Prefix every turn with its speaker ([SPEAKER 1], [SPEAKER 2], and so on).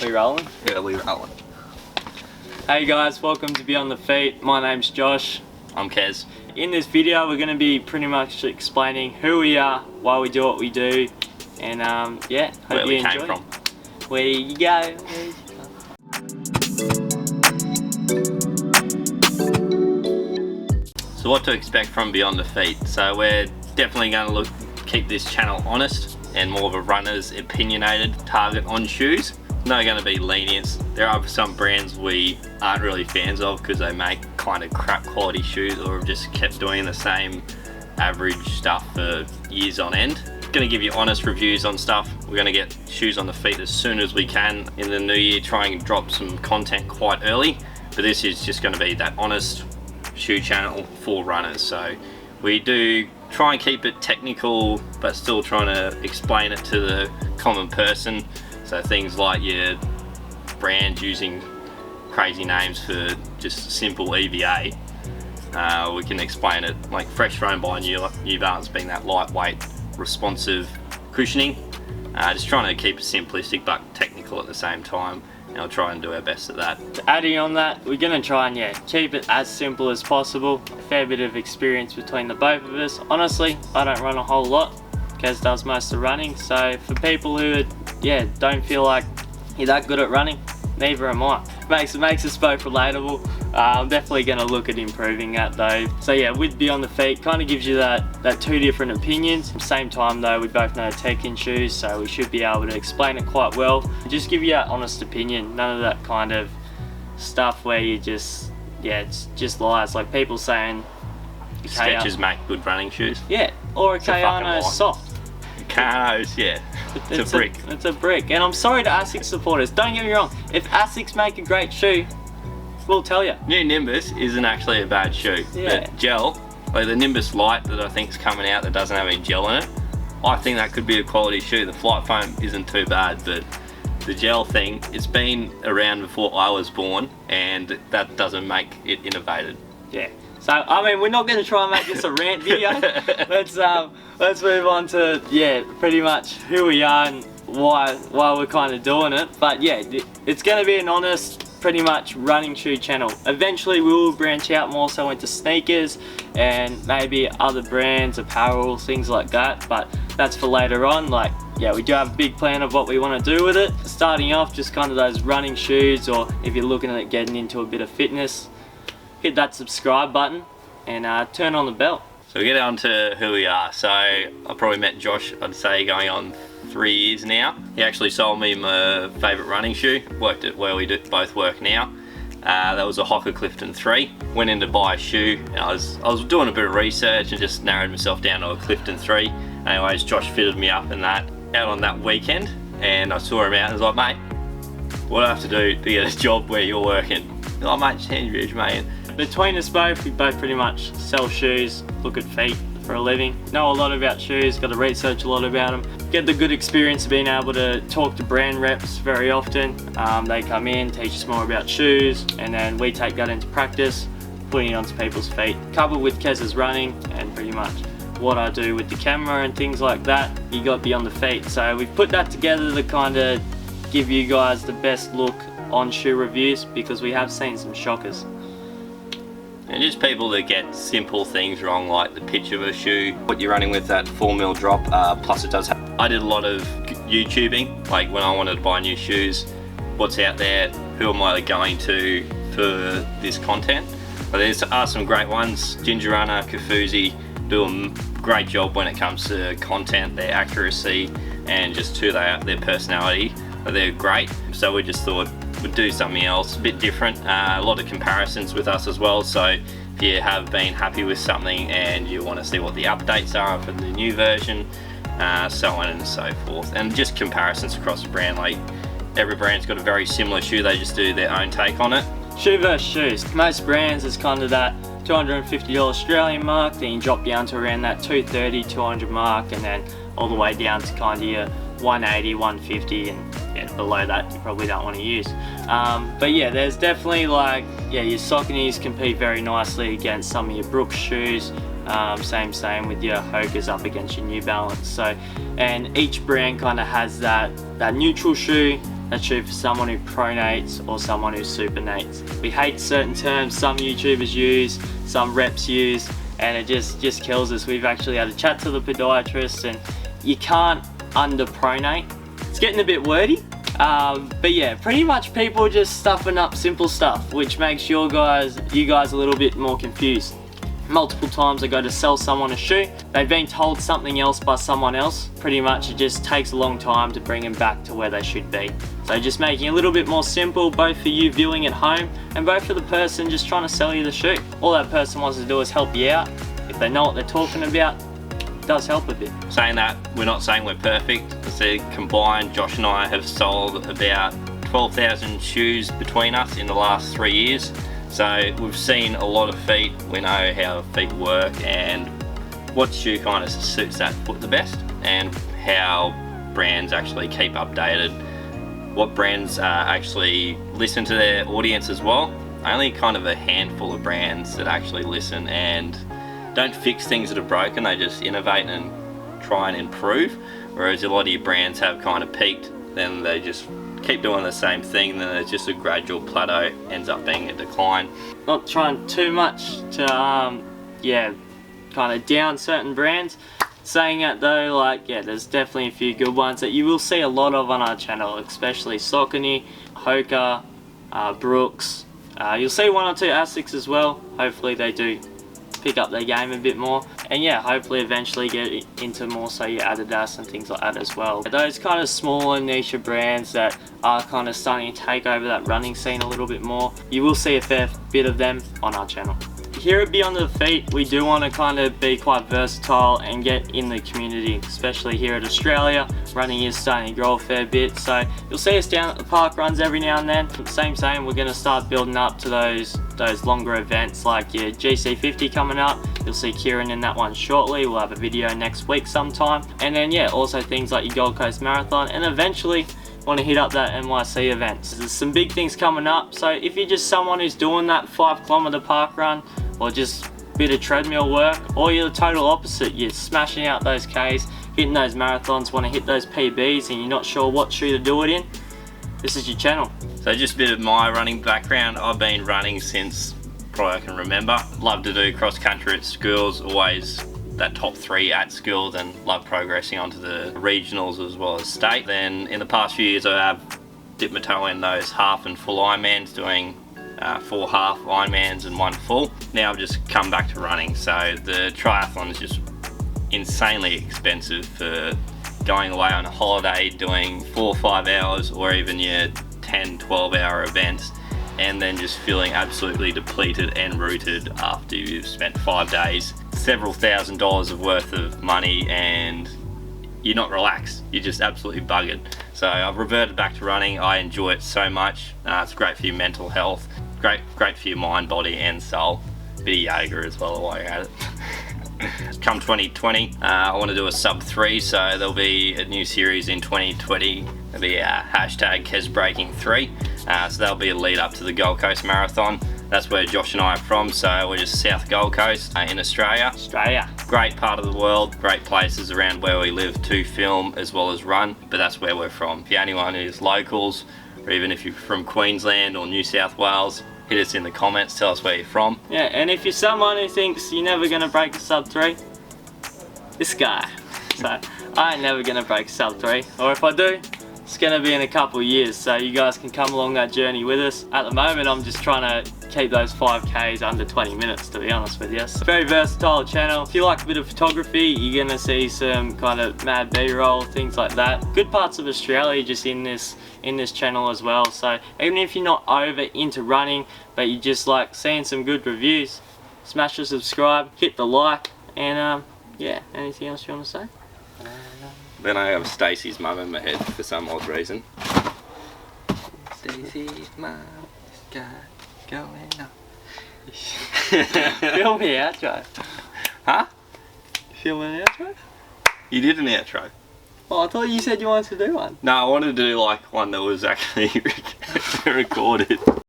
[SPEAKER 1] We rolling?
[SPEAKER 2] Yeah, we rolling.
[SPEAKER 1] Hey guys, welcome to Beyond Dafeet. My name's Josh.
[SPEAKER 2] I'm Kez.
[SPEAKER 1] In this video we're going to be pretty much explaining who we are, why we do what we do, and yeah, hope
[SPEAKER 2] Where
[SPEAKER 1] you
[SPEAKER 2] we
[SPEAKER 1] enjoy.
[SPEAKER 2] came from.
[SPEAKER 1] Where you go.
[SPEAKER 2] So what to expect from Beyond Dafeet? So we're definitely going to keep this channel honest and more of a runner's opinionated target on shoes. No going to be lenience. There are some brands we aren't really fans of because they make kind of crap quality shoes or have just kept doing the same average stuff for years on end. Going to give you honest reviews on stuff. We're going to get shoes on the feet as soon as we can in the new year, try and drop some content quite early, but this is just going to be that honest shoe channel for runners. So we do try and keep it technical but still trying to explain it to the common person. So things like your brand using crazy names for just simple EVA, we can explain it like fresh thrown by New Balance being that lightweight responsive cushioning. Just trying to keep it simplistic but technical at the same time, and I'll try and do our best at that.
[SPEAKER 1] Adding on that, we're going to try and keep it as simple as possible. A fair bit of experience between the both of us. Honestly, I don't run a whole lot. Kez does most of the running, so for people who don't feel like you're that good at running, neither am I. Makes us both relatable. I'm definitely going to look at improving that though. So yeah, with Beyond Dafeet, kind of gives you that two different opinions. At the same time though, we both know tech in shoes, so we should be able to explain it quite well. Just give you that honest opinion, none of that kind of stuff where you just, it's just lies. Like people saying
[SPEAKER 2] Skechers make good running shoes.
[SPEAKER 1] Yeah, or a Kayano's soft.
[SPEAKER 2] Kayano's, yeah. It's a brick.
[SPEAKER 1] It's a brick. And I'm sorry to ASICS supporters, don't get me wrong. If ASICS make a great shoe, we'll tell you.
[SPEAKER 2] New Nimbus isn't actually a bad shoe.
[SPEAKER 1] Yeah.
[SPEAKER 2] But gel, like the Nimbus Lite that I think is coming out that doesn't have any gel in it, I think that could be a quality shoe. The Flight Foam isn't too bad, but the gel thing, it's been around before I was born, and that doesn't make it innovated.
[SPEAKER 1] Yeah. So I mean, we're not going to try and make this a rant video. Let's move on to pretty much who we are and why we're kind of doing it. But yeah, it's going to be an honest, pretty much running shoe channel. Eventually we will branch out more so into sneakers and maybe other brands, apparel, things like that, but that's for later on. Like we do have a big plan of what we want to do with it. Starting off, just kind of those running shoes, or if you're looking at getting into a bit of fitness, hit that subscribe button and turn on the bell.
[SPEAKER 2] So we get on to who we are. So I probably met Josh, I'd say going on 3 years now. He actually sold me my favourite running shoe. Worked at where we both work now. That was a Hoka Clifton 3. Went in to buy a shoe, and I was doing a bit of research and just narrowed myself down to a Clifton 3. Anyways, Josh fitted me up in that out on that weekend, and I saw him out and was like, mate, what do I have to do to get a job where you're working? He's like, mate, just hand your mate.
[SPEAKER 1] Between us both, we both pretty much sell shoes, look at feet for a living, know a lot about shoes, got to research a lot about them, get the good experience of being able to talk to brand reps very often. They come in, teach us more about shoes, and then we take that into practice, putting it onto people's feet. Coupled with Kez's running and pretty much what I do with the camera and things like that, you got Beyond Dafeet. So we've put that together to kind of give you guys the best look on shoe reviews, because we have seen some shockers.
[SPEAKER 2] And just people that get simple things wrong, like the pitch of a shoe, what you're running with that 4mm drop, plus it does have, I did a lot of YouTubing, like when I wanted to buy new shoes, what's out there, who am I going to for this content. But there are some great ones. Ginger Runner, Kafuzi do a great job when it comes to content, their accuracy, and just who they are, their personality. They're great, so we just thought we'd do something else, a bit different. A lot of comparisons with us as well, so if you have been happy with something and you want to see what the updates are for the new version, so on and so forth. And just comparisons across the brand, like every brand's got a very similar shoe, they just do their own take on it.
[SPEAKER 1] Shoe versus shoes. Most brands is kind of that $250 Australian mark, then you drop down to around that $230, $200 mark, and then all the way down to kind of your $180, $150, and below that you probably don't want to use. But yeah, there's definitely like, your Sauconys compete very nicely against some of your Brooks shoes. Same with your Hoka's up against your New Balance. So, and each brand kind of has that neutral shoe that's true for someone who pronates or someone who supernates. We hate certain terms some YouTubers use, some reps use, and it just kills us. We've actually had a chat to the podiatrist, and you can't underpronate. It's getting a bit wordy, but yeah, pretty much people just stuffing up simple stuff, which makes you guys a little bit more confused. Multiple times I go to sell someone a shoe, they've been told something else by someone else. Pretty much it just takes a long time to bring them back to where they should be. So just making it a little bit more simple, both for you viewing at home and both for the person just trying to sell you the shoe. All that person wants to do is help you out. If they know what they're talking about, it does help a bit.
[SPEAKER 2] Saying that, we're not saying we're perfect. As I said, combined, Josh and I have sold about 12,000 shoes between us in the last 3 years. So we've seen a lot of feet, we know how feet work and what shoe kind of suits that foot the best, and how brands actually keep updated, what brands actually listen to their audience as well. Only kind of a handful of brands that actually listen and don't fix things that are broken, they just innovate and try and improve, whereas a lot of your brands have kind of peaked, then they just keep doing the same thing, then it's just a gradual plateau, ends up being a decline.
[SPEAKER 1] Not trying too much to kind of down certain brands. Saying that though, like, yeah, there's definitely a few good ones that you will see a lot of on our channel, especially Saucony, Hoka, Brooks. You'll see one or two Asics as well. Hopefully they do pick up their game a bit more, and yeah, hopefully eventually get into more so your Adidas and things like that as well. Those kind of smaller niche brands that are kind of starting to take over that running scene a little bit more, you will see a fair bit of them on our channel. Here at Beyond Dafeet, we do want to kind of be quite versatile and get in the community, especially here at Australia. Running is starting to grow a fair bit, so you'll see us down at the park runs every now and then. Same, we're going to start building up to those longer events like your GC50 coming up. You'll see Kieran in that one shortly. We'll have a video next week sometime. And then yeah, also things like your Gold Coast Marathon, and eventually want to hit up that NYC event. So there's some big things coming up, so if you're just someone who's doing that 5-kilometer park run, or just a bit of treadmill work, or you're the total opposite, you're smashing out those Ks, hitting those marathons, want to hit those PBs and you're not sure what shoe to do it in, this is your channel.
[SPEAKER 2] So just a bit of my running background. I've been running since probably I can remember. Love to do cross country at schools, always that top 3 at schools, and love progressing onto the regionals as well as state. Then in the past few years I have dipped my toe in those half and full Ironmans, doing 4 half Ironmans and 1 full. Now I've just come back to running, so the triathlon is just insanely expensive for going away on a holiday, doing 4 or 5 hours, or even your 10-12 hour events, and then just feeling absolutely depleted and rooted after you've spent 5 days, several $1,000s worth of money, and you're not relaxed, you're just absolutely buggered. So I've reverted back to running. I enjoy it so much. It's great for your mental health, great for your mind, body and soul. Bit of yoga as well while you're at it. Come 2020, I want to do a sub 3, so there'll be a new series in 2020. There'll be a hashtag KesBreaking3, so that'll be a lead up to the Gold Coast Marathon. That's where Josh and I are from, so we're just South Gold Coast in Australia. Great part of the world, great places around where we live to film as well as run, but that's where we're from. If you're anyone who's locals, or even if you're from Queensland or New South Wales, hit us in the comments, tell us where you're from. Yeah, and if you're someone who thinks you're never gonna break a sub 3, this guy. So I ain't never gonna break a sub 3, or if I do, it's gonna be in a couple of years, so you guys can come along that journey with us. At the moment I'm just trying to keep those 5Ks under 20 minutes, to be honest with you. So very versatile channel. If you like a bit of photography, you're gonna see some kind of mad B-roll, things like that. Good parts of Australia just in this channel as well. So even if you're not over into running, but you just like seeing some good reviews, smash the subscribe, hit the like, and yeah, anything else you want to say? Then I have Stacey's mum in my head for some odd reason. Stacey's mum got going on.
[SPEAKER 1] Film the outro.
[SPEAKER 2] Huh?
[SPEAKER 1] Film an outro?
[SPEAKER 2] You did an outro.
[SPEAKER 1] Oh, I thought you said you wanted to do one.
[SPEAKER 2] No, I wanted to do like one that was actually recorded.